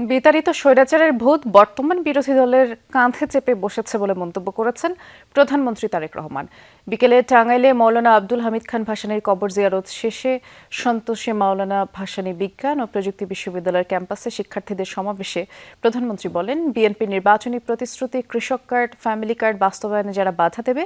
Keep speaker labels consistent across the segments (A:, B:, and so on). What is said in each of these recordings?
A: বিতাড়িত স্বৈরাচারের ভূত বর্তমান বিরোধী দলের কাঁধে চেপে বসেছে বলে মন্তব্য করেছেন প্রধানমন্ত্রী তারেক রহমান। বিকেলে টাঙ্গাইলে মাওলানা আব্দুল হামিদ খান ভাসানীর কবর জিয়ারত শেষে সন্তোষে মাওলানা ভাসানী বিজ্ঞান ও প্রযুক্তি বিশ্ববিদ্যালয়ের ক্যাম্পাসে শিক্ষার্থীদের সমাবেশে প্রধানমন্ত্রী বলেন, বিএনপির নির্বাচনী প্রতিশ্রুতি কৃষক কার্ড, ফ্যামিলি কার্ড বাস্তবায়নে যারা বাধা দেবে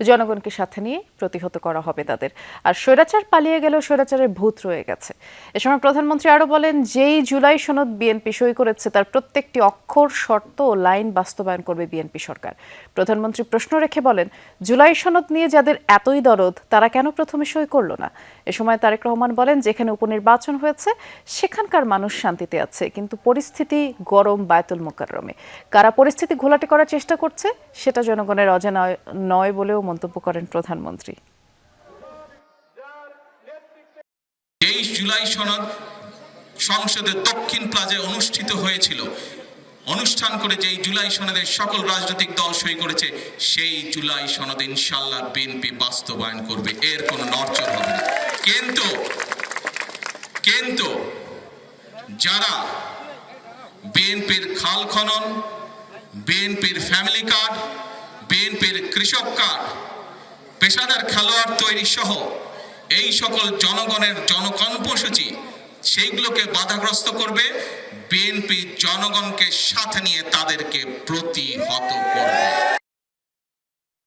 A: জনগণকে সাথে নিয়ে প্রতিহত করা হবে তাদের। আর স্বৈরাচার পালিয়ে গেলেও স্বৈরাচারের ভূত রয়ে গেছে। এ সময় প্রধানমন্ত্রী আরও বলেন, যেই জুলাই সনদ বিএনপি সই করেছে তার প্রত্যেকটি অক্ষর, শর্ত ও লাইন বাস্তবায়ন করবে বিএনপি সরকার। প্রধানমন্ত্রী প্রশ্ন রেখে বলেন, জুলাই সনদ নিয়ে যাদের এতই দরদ তারা কেন প্রথমে সই করলো না? এ সময় তারেক রহমান বলেন, যেখানে উপনির্বাচন হয়েছে সেখানকার মানুষ শান্তিতে আছে, কিন্তু পরিস্থিতি গরম বায়তুল মোকাররমে। কারা পরিস্থিতি ঘোলাটে করার চেষ্টা করছে সেটা জনগণের অজানা নয় বলেও মন্তব্য করেন প্রধানমন্ত্রী।
B: এই জুলাই সনদ সংসদের দক্ষিণ প্লাজায় অনুষ্ঠিত হয়েছিল। অনুষ্ঠান করে যেই জুলাই সনদের সকল রাজনৈতিক দল সই করেছে, সেই জুলাই সনদ ইনশাআল্লাহ বিএনপি বাস্তবায়ন করবে, এর কোনো নড়চড় হবে না। কিন্তু যারা বিএনপির খাল খনন, বিএনপির ফ্যামিলি কার্ড, বিএনপির কৃষক কার্ড, পেশাদার খেলোয়াড় তৈরি সহ এই সকল জনগণের জনকর্মসূচি সেইগুলোকে বাধাগ্রস্ত করবে, বিএনপি জনগণকে সাথে নিয়ে তাদেরকে প্রতিহত করবে।